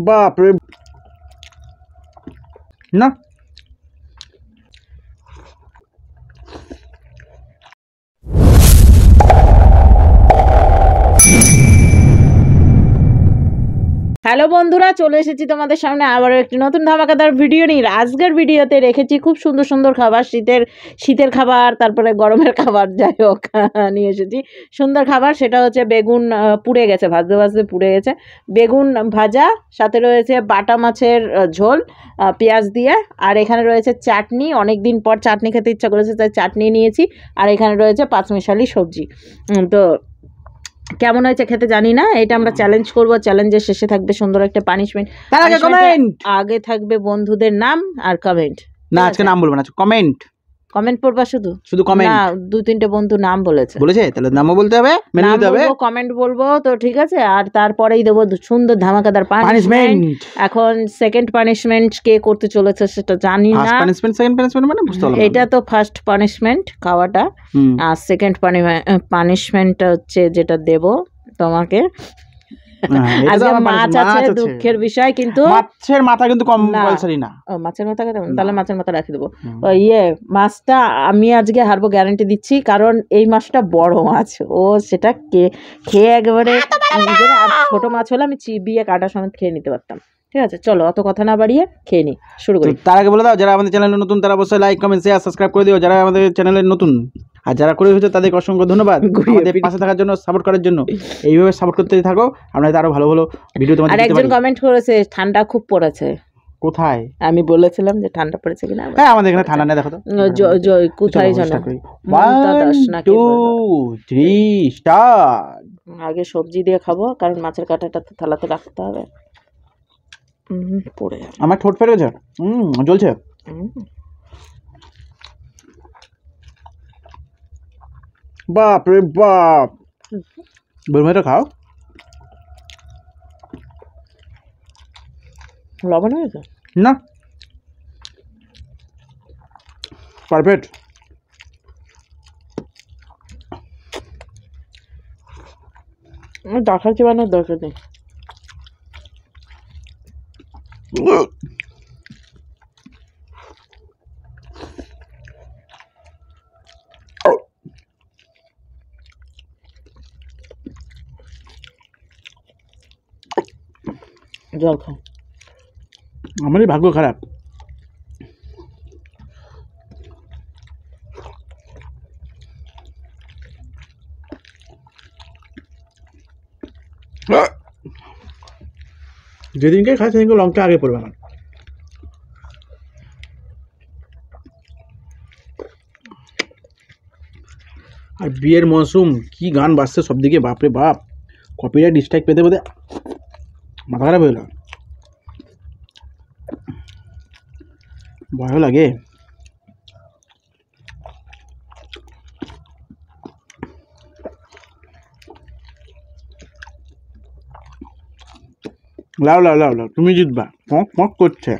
বাপরে না হ্যালো বন্ধুরা, চলে এসেছি তোমাদের সামনে আবারও একটি নতুন ধামাকাদার ভিডিও নিয়ে। আজকের ভিডিওতে রেখেছি খুব সুন্দর সুন্দর খাবার, শীতের খাবার, তারপরে গরমের খাবার, যাই হোক নিয়ে এসেছি সুন্দর খাবার। সেটা হচ্ছে বেগুন পুড়ে গেছে, ভাজতে ভাজতে পুড়ে গেছে, বেগুন ভাজা, সাথে রয়েছে বাটা মাছের ঝোল পেঁয়াজ দিয়ে, আর এখানে রয়েছে চাটনি। অনেক দিন পর চাটনি খেতে ইচ্ছা করেছে, তাই চাটনি নিয়েছি। আর এখানে রয়েছে পাঁচমিশালি সবজি। তো কেমন হয়েছে খেতে জানি না, এটা আমরা চ্যালেঞ্জ করব। চ্যালেঞ্জের শেষে থাকবে সুন্দর একটা পানিশমেন্ট। আগে থাকবে বন্ধুদের নাম আর কমেন্ট। না, আজকে নাম বলবো না, কমেন্ট কমেন্ট পড়বা শুধু কমেন্ট না, দুই তিনটে বন্ধু নাম বলেছে, তাহলে নামও বলতে হবে, মেনে নিতে হবে, কমেন্ট বলবো তো ঠিক আছে। আর তারপরেই দেবো সুন্দর ধামাকাদার পানিশমেন্ট। এখন সেকেন্ড পানিশমেন্ট কে করতে চলেছে সেটা জানি না। পানিশমেন্ট, সেকেন্ড পানিশমেন্ট মানে বুঝতে পারলাম। এটা তো ফার্স্ট পানিশমেন্ট খাওয়াটা, আর সেকেন্ড পানিশমেন্টটা হচ্ছে যেটা দেব তোমাকে। আজকে মাছ আছে, দুঃখের বিষয়, কিন্তু মাছের মাথা কিন্তু কম্পালসারি না। মাছের মাথা খেতে, তাহলে মাছের মাথা রাখি দেবো। মাছটা আমি আজকে হারবো, গ্যারান্টি দিচ্ছি, কারণ এই মাছটা বড় মাছ। ও সেটা খেয়ে একেবারে, ছোট মাছ হলে আমি চিবিয়ে কাটা সমেত খেয়ে নিতে পারতাম। ঠিক আছে, চলো অত কথা না বাড়িয়ে খেয়ে নি, শুরু করি। তার আগে বলে দাও, যারা আমাদের চ্যানেলে নতুন তারা অবশ্যই লাইক, কমেন্ট, শেয়ার, সাবস্ক্রাইব করে দিও। যারা আমাদের চ্যানেলে নতুন আর যারা করে হয়েছে তাদেরকে অসংখ্য ধন্যবাদ আমাদের পাশে থাকার জন্য, সাপোর্ট করার জন্য। এইভাবে সাপোর্ট করতে থাকো, আমরা আরো ভালো ভালো ভিডিও তোমাদের দিতে পারি। আর একজন কমেন্ট করেছে ঠান্ডা খুব পড়েছে। কোথায়? আমি বলেছিলাম যে ঠান্ডা পড়েছে কিনা। হ্যাঁ, আমাদের এখানে ঠান্ডা নেই, দেখো তো কোথায় জানো। 1 2 3 স্টার্ট। আগে সবজি দিয়ে খাবো, কারণ মাছের কাঁটাটা তো থালাতে রাখতে হবে। পড়ে আমার ঠোঁট ফেটে গেছে, জ্বলছে। বাপ রে বাপ, বেরমেটা খাও। লবণ হয়েছে না, পারফেক্ট। ডাকার চিবানোর দরকার নেই। জল খাও। আমারই ভাগ্য খারাপ। যেদিনকে খাই সেদিনকে লঙ্কা আগে পড়বে আমার। আর বিয়ের মৌসুম, কি গান বাজছে সবদিকে, বাপরে বাপ। কপিরাইট স্ট্রাইক পেতে পেতে মাথা খারাপ হয়ে গেল, ভয়ও লাগে। লাও লাও লাও লাও, তুমি জিতবা, মক মক করছে।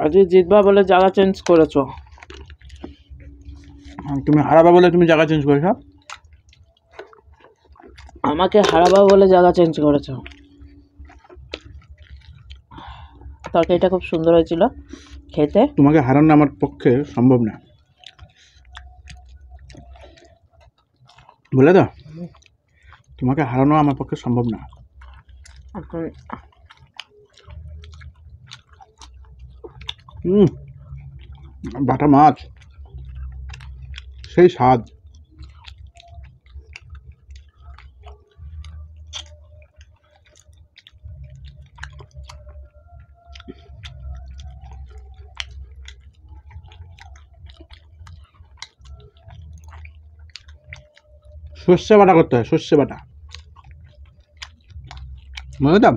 আজকে জিতবা বলে জায়গা চেঞ্জ করেছো, তুমি হারাবা বলে তুমি জায়গা চেঞ্জ করেছো। আমাকে হারাবা বলে জায়গা চেঞ্জ করেছো। তরকারিটা খুব সুন্দর হয়েছিল খেতে। তোমাকে হারানো আমার পক্ষে সম্ভব না, বলে দাও, তোমাকে হারানো আমার পক্ষে সম্ভব না। বাটা মাছ, সেই স্বাদ। সর্ষে বাটা করতে হয়, সর্ষে বাটা, বুঝলাম।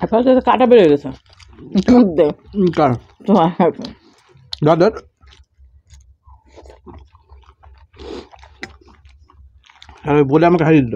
আপনার কাছে কাটা বেড়ে গেছে কার তোমার দাদার আর ওই বলে আমাকে হারিয়ে দিল।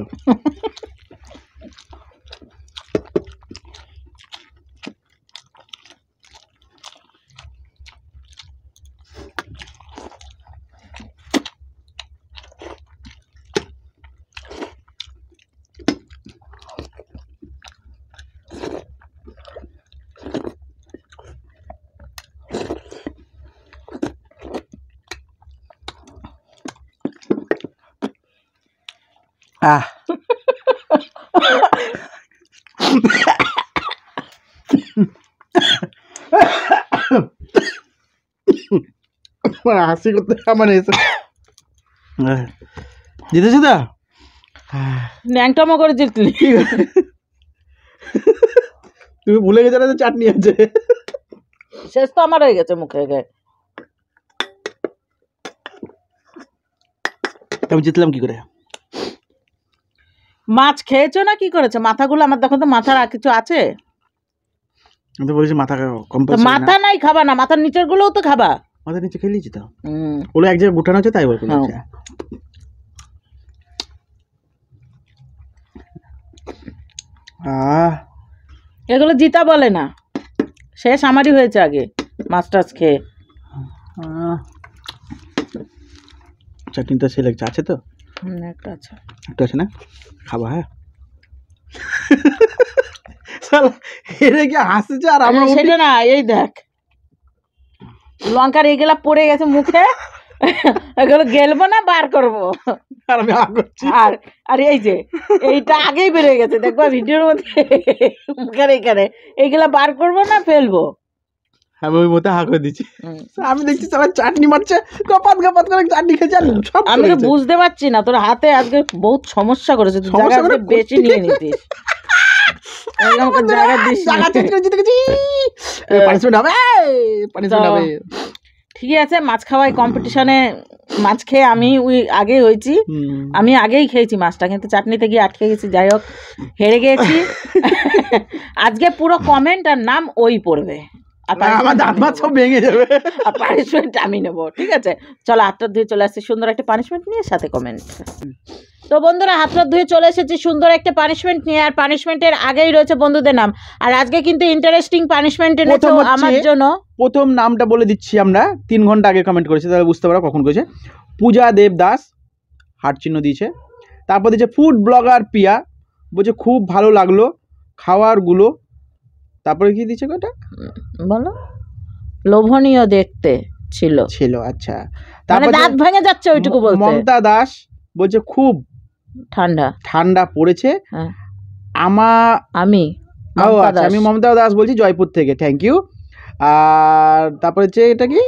হাসি করতে আমার জিতেছি তো ন্যাংটামো করে জিতলি। তুমি ভুলে গেছো না যে চাটনি আছে। শেষ তো আমার হয়ে গেছে মুখে গায়ে। আমি জিতলাম কি করে? মাছ খেয়েছো না কি করেছো? মাথাগুলো আমার দেখো তো, মাথার আর কিছু আছে? আমি তো বলেছি মাথা কম। মাথা নাই খাবা না, মাথার নিচের গুলোও তো খাবা। মাথার নিচে খেলিয়েছি তো, ওগুলো এক জায়গায় গোটানো আছে তাই বলতে। এগুলো জিতা বলে না, শেষ আমারই হয়েছে আগে মাস্টার্স খেয়ে। চাটনিটা সে লাগছে, আছে তো একটা আছে, একটা আছে না, খাবা? হ্যাঁ এরে কি হাসছে? আর আমরা সেটা না, এই দেখ লঙ্কার এইগুলা পড়ে গেছে মুখে, এগুলো গেলবো না, বার করবো। আর আমি আর আর এই যে এইটা আগেই বেরিয়ে গেছে, দেখবো ভিডিওর মধ্যে মুখের এইখানে, এইগুলা বার করবো না ফেলবো। আমি ওই মতো হা করে দিচ্ছি। আমি দেখছি সবাই চাটনি মারছে, গপাত গপাত করে চাটনি খেয়েছে। আমি তো বুঝতে পারছি না, তোর হাতে আজকে বহুত সমস্যা করেছে, তুই জায়গা বেশি নিয়ে নিতিস। ঠিক আছে, মাছ খাওয়াই কম্পিটিশনে মাছ খেয়ে আমি আগেই হয়েছি, আমি আগেই খেয়েছি মাছটা, কিন্তু চাটনিতে গিয়ে আটকে গেছি। যাই হোক, হেরে গেছি। আজকে পুরো কমেন্ট আর নাম ওই পড়বে, আর আমার দাঁত মাত সব ভেঙে যাবে। আর পানিশমেন্ট আমি নেবো, ঠিক আছে? চলো হাতটা ধুয়ে চলে আসছি সুন্দর একটা পানিশমেন্ট নিয়ে, সাথে কমেন্ট। তো বন্ধুরা হাতটা ধুয়ে চলে এসেছি সুন্দর একটা পানিশমেন্ট নিয়ে, আর পানিশমেন্টের আগেই রয়েছে বন্ধুদের নাম। আর আজকে কিন্তু ইন্টারেস্টিং পানিশমেন্ট এনেছো আমার জন্য। প্রথম নামটা বলে দিচ্ছি আমরা, 3 ঘন্টা আগে কমেন্ট করেছে, তাহলে বুঝতে পারো কখন করেছে। পূজা দেব দাস হার্ট চিহ্ন দিয়েছে। তারপর দিয়েছে ফুড ব্লগার প্রিয়া, বলছে খুব ভালো লাগলো খাওয়ারগুলো। তারপরে কি দিয়েছে ওটা বলো? লোভনীয় দেখতে ছিল। আচ্ছা। মানে তারপর দাঁত ভেঙে যাচ্ছে ওইটুকু বলতে। মমতা দাস বলছে খুব ঠান্ডা পড়েছে। আমি মমতা দাস বলছি জয়পুর থেকে, থ্যাংক ইউ। আর তারপরে হচ্ছে এটা কি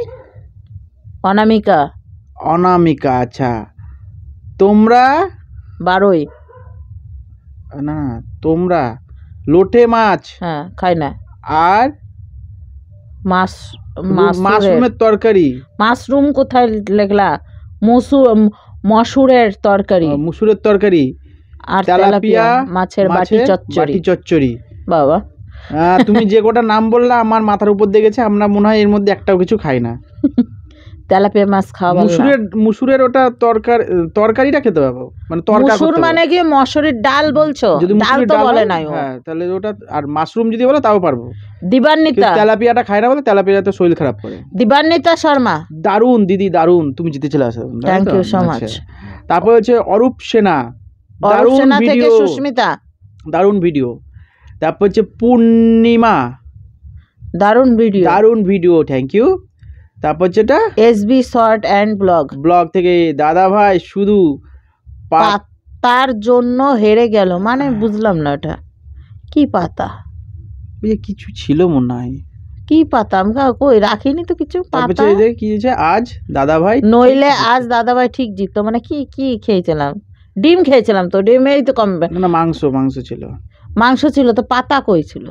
অনামিকা। আচ্ছা তোমরা 12 না তোমরা লোটে মাছ খাই না, আর মাশরুমের তরকারি। মাশরুম কোথায় লেখলা? মসুরের তরকারি আর তেলাপিয়া মাছের বাটি চচ্চড়ি। বাবা তুমি যে কটা নাম বললা আমার মাথার উপর দিয়ে গেছে। আমরা মনে হয় এর মধ্যে একটাও কিছু খাই না। তেলাপিয়া মাছ খাওয়া মুসুরের ওটা তরকারিটা খেতে পাবো, মানে মসুর মানে কি মসুরির ডাল বলছো? ডাল তো বলে নাই। হ্যাঁ তাহলে ওটা, আর মাশরুম যদি বলো তাও পারবো। দিবান্বিতা তেলাপিয়াটা খায় না বলে, তেলাপিয়া তো শরীর খারাপ করে। দিবান্বিতা শর্মা, দারুন দিদি দারুন, তুমি জিতে চলে আসো, থ্যাংক ইউ সো মাচ। তারপর হচ্ছে অরূপ সেনা, দারুন ভিডিও। সুস্মিতা, দারুন ভিডিও। তারপর হচ্ছে পূর্ণিমা, দারুন ভিডিও, থ্যাংক ইউ। তারপর যেটা এসবি শর্ট অ্যান্ড ব্লগ থেকে দাদা ভাই শুধু পাতার জন্য হেরে গেল, মানে বুঝলাম না এটা কি পাতা। কিছু ছিল মনে হয়, কি পাতা আমি কই রাখিনি তো কিছু। পাতা কি আজ দাদা ভাই নইলে আজ দাদা ভাই ঠিক জিততো, মানে কি কি খেয়েছিলাম? ডিম খেয়েছিলাম তো, ডিমেই তো কমবে না। মাংস ছিল তো পাতা কই ছিল?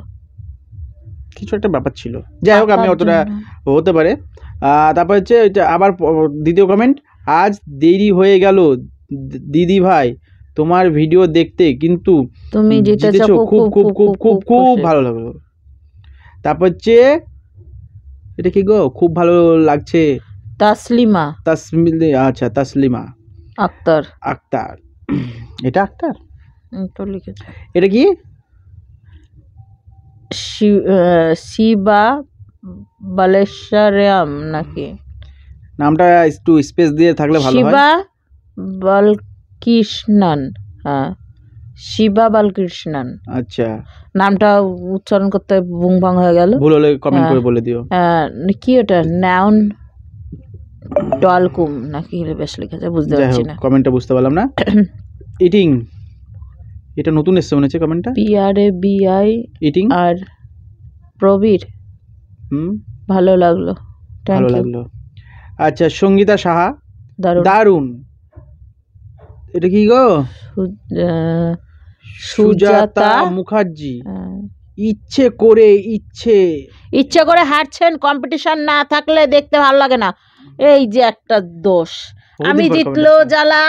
কিছু একটা ব্যাপার ছিল, যাই হোক আমি অতটা হতে পারে। তারপর হচ্ছে আবার দ্বিতীয় কমেন্ট, আজ দেরি হয়ে গেল দিদি ভাই তোমার ভিডিও দেখতে, কিন্তু তুমি জিতেছো, খুব খুব খুব খুব খুব ভালো লাগলো। তারপর হচ্ছে এটা কি গো, খুব ভালো লাগছে তাসলিমা আক্তার। এটা আক্তার তো লিখেছে। এটা কি শিবা বালেশ্বরম নাকি? নামটা একটু স্পেস দিয়ে থাকলে ভালো হয়। শিবা বালকৃষ্ণন, শিবা বালকৃষ্ণন। আচ্ছা নামটা উচ্চারণ করতে বুং ভাং হয়ে গেল, ভুল হলে কমেন্ট করে বলে দিও। কি ওটা নাউন ডলকুম নাকি বেশ লিখেছে, বুঝতে পারছি না, কমেন্টটা বুঝতে পারলাম না। ইটিং, এটা নতুন এসেছে মনে হচ্ছে কমেন্টটা। PRABI ইটিং আর প্রবীর, ভালো লাগলো। আচ্ছা সঙ্গীতা সাহা, দারুন। এটা কি গো? সুজাতা মুখার্জি, ইচ্ছে করে হারছেন, কম্পিটিশন না থাকলে দেখতে ভালো লাগে না। এই যে একটা দোষ, আমি জিতলো জ্বালা,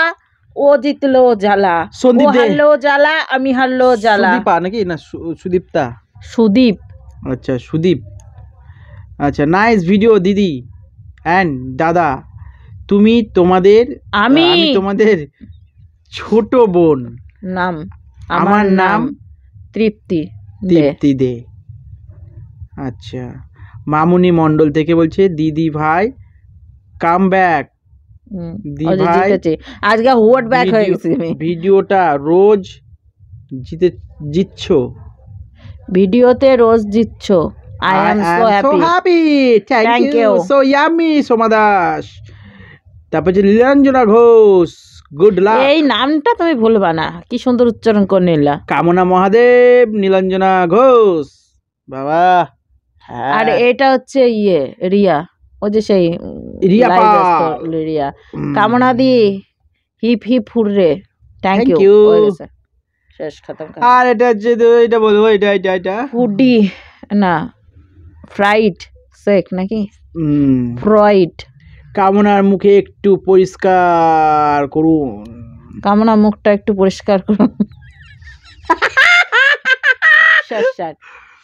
ও জিতলো জ্বালা, ও হারলো জ্বালা, আমি হারলো জ্বালা। সুদীপা নাকি না সুদীপ্তা? সুদীপ। আচ্ছা সুদীপ। আচ্ছা নাইস ভিডিও দিদি অ্যান্ড দাদা, আমি তোমাদের ছোট বোন। আমার নাম তৃপ্তি দে। আচ্ছা মামুনি মন্ডল থেকে বলছে দিদি ভাই কাম ব্যাক। আজকে হোয়াট ব্যাক হয়ে গেছে, ভিডিওটা রোজ জিতছো, ভিডিওতে রোজ জিতছো। I am so happy. Thank you. So yummy, Soma Das. তারপর যে নীলাঞ্জনা ঘোষ, গুড লাক। এই নামটা তুমি ভুলবা না, কি সুন্দর উচ্চারণ করে নিলা। কামনা মহাদেব, নীলাঞ্জনা ঘোষ, বাবা। আর এটা হচ্ছে রিয়া, ও যে সেই রিয়া। কামনা দি hip hip hurray, thank you. শেষ খতম। আর এটা হচ্ছে এটা বলবো, এটা ফুডি না ফ্রাইড শেক নাকি ফ্রয়েড। কামনার মুখে একটু পরিষ্কার করুন, কামনা মুখটা একটু পরিষ্কার করুন।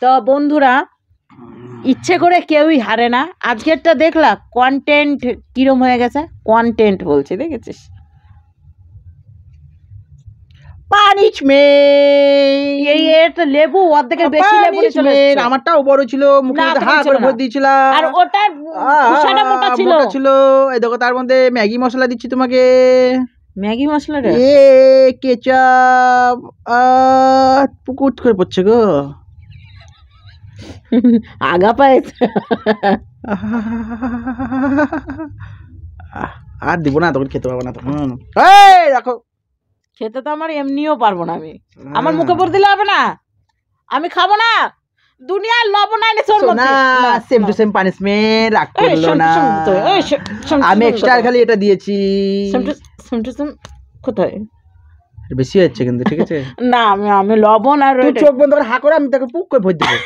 তো বন্ধুরা ইচ্ছে করে কেউই হারে না। আজকেরটা দেখলা কন্টেন্ট কিরম হয়ে গেছে, কন্টেন্ট বলছি, দেখেছিস? পানিশমেন্ট, এই একটা লেবু অর্ধেকের বেশি লেবু নিয়ে চলে এসেছে। আমারটাও বড় ছিল, মুখে না, হা তোমার করে ছিল না। ভর দিয়েছিলাম। আর ওটার খোসাটা মোটা ছিল। মোটা ছিল। এই দেখো তার মধ্যে ম্যাগি মশলা দিচ্ছি তোমাকে। ম্যাগি মশলাটা এ কেচাপ পুকুট করে পড়ছে গো। আগা পাইছে। আর দিব না, তখন খেতে পাবো না তখন। এই দেখো, খেতে তো আমার এমনিও পারবো না আমি, আমার মুখে পড়ে দিলে হবে না, আমি খাবো না। দুনিয়ার লবণ আনে তোর মধ্যে। না সেম টু সেম পানিশমেন্ট, রাগ করলো না। আমি এক্সট্রা খালি এটা দিয়েছি। কোথায় বেশি হচ্ছে কিন্তু, ঠিক আছে? না আমি লবণ আর তুই চোখ বন্ধ করে হা করে, আমি তাকে পুক করে ভর দেবো।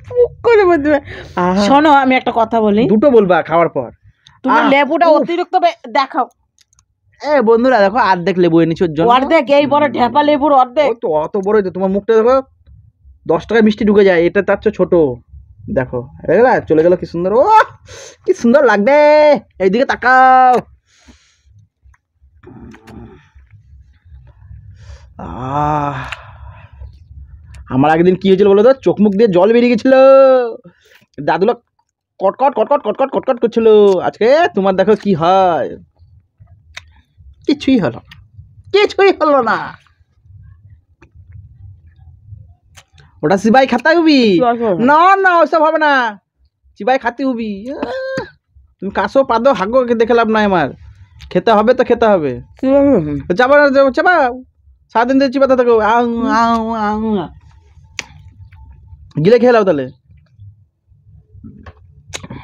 পুক করে ভর দেবে। শোনো, আমি একটা কথা বলি, দুটো বলবা খাওয়ার পর। তুমি লেবুটা অতিরিক্ত দেখাও। এ বন্ধুরা দেখো, অর্ধেক লেবু এনেছি ওর জন্য। অর্ধেক, এই বড় ঢেপা লেবুর অর্ধেক। তো অত বড়ই তো, তোমার মুখটা দেখো 10 টাকা মিষ্টি ঢুকে যায়, এটা তার চেয়ে ছোট। দেখো চলে গেল, কি সুন্দর, ও কি সুন্দর লাগবে। এইদিকে তাকাও। আমার আগের দিন কি হয়েছিল বলো তো, চোখ মুখ দিয়ে জল বেরিয়ে গেছিল, দাদুলা কটকট কটকট কটকট কটকট করছিল। আজকে তোমার দেখো কি হয়, কিছুই হলো না। ওটা সিবাই খাতে হবি না, না ওসব হবে না, চিবাই খাতে হবি। তুমি কাশো পাদো হাগো দেখে লাভ নাই, আমার খেতে হবে তো খেতে হবে। চাবা চাবা, সারাদিন ধরে চিবাতে থাকো, গিলে খেয়ে লাও তাহলে।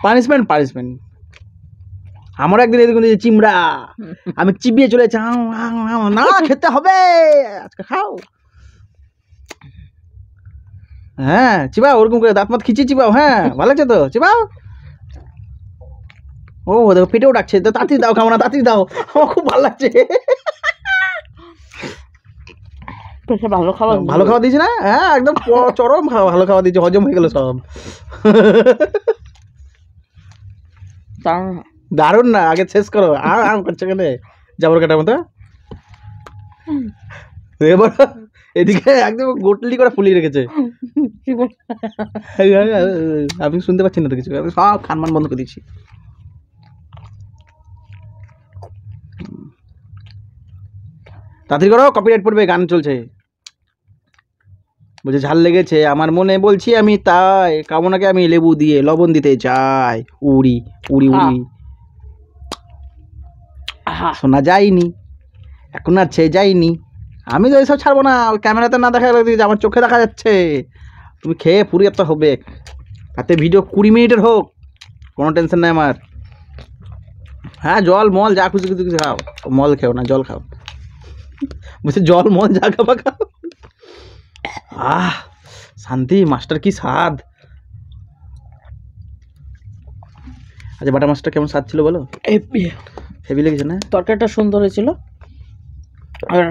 পানিশমেন্ট আমার একদিন এদিকে চিমড়া, আমি চিবিয়ে চলে না, খেতে হবে আজকে, খাও। হ্যাঁ চিবাও, ওরকম করে দাঁত মাত খিচিয়ে চিবাও। হ্যাঁ ভালো লাগছে তো, চিবাও। ও দেখো পেটেও ডাকছে, তো তাড়াতাড়ি দাও, খাবো না, তাড়াতাড়ি দাও, আমার খুব ভালো লাগছে। ভালো খাওয়া দিয়েছি না? হ্যাঁ একদম চরম ভালো খাওয়া দিয়েছি, হজম হয়ে গেল সব। দারুণ না, আগে শেষ করো। আম করছে কেন যাবর কাটার মতো। এবার এদিকে একদম গোটলি করে ফুলিয়ে রেখেছে, আমি শুনতে পাচ্ছি না তো কিছু, আমি সব কানমান বন্ধ করে দিচ্ছি। তাড়াতাড়ি করো, কপিরাইট পড়বে, গান চলছে। বলছে ঝাল লেগেছে আমার মনে, বলছি আমি তাই কামনাকে আমি লেবু দিয়ে লবণ দিতে চাই। উড়ি উড়ি উড়ি শোনা যায়নি, এখন আর ছে যায়নি। আমি তো এইসব ছাড়বো না, ওই ক্যামেরাতে না দেখা যাচ্ছে, আমার চোখে দেখা যাচ্ছে। তুমি খেয়ে পুরি একটা হবে, তাতে ভিডিও 20 মিনিটের হোক, কোনো টেনশন নেই আমার। হ্যাঁ জল মল যা খুশি খুশি কিছু খাও, মল খেও না, জল খাও। বলছে জল মল যা খাবা খাও। শান্তি, মাছটার কি স্বাদ। আচ্ছা বাটা মাছটা কেমন স্বাদ ছিল বলো? হেভি লেগেছে না? তরকারিটা সুন্দর হয়েছিল, আর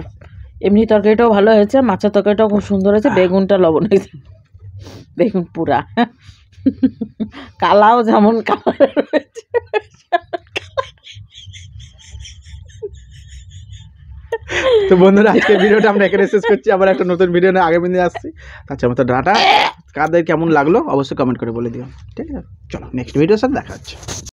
এমনি তরকারিটাও ভালো হয়েছে, মাছের তরকারিটাও খুব সুন্দর হয়েছে, বেগুনটা লবণ হয়েছে, বেগুন পুরা কালাও যেমন কালার রয়েছে। তো বন্ধুরা আজকে ভিডিওটা আমরা এখানে শেষ করছি, আবার একটা নতুন ভিডিও নিয়ে আগামী দিনে আসছি। আচ্ছা আমাদের ডাটা কাদের কেমন লাগলো অবশ্যই কমেন্ট করে বলে দিও, ঠিক আছে? চলো নেক্সট ভিডিওর সাথে দেখা হচ্ছে।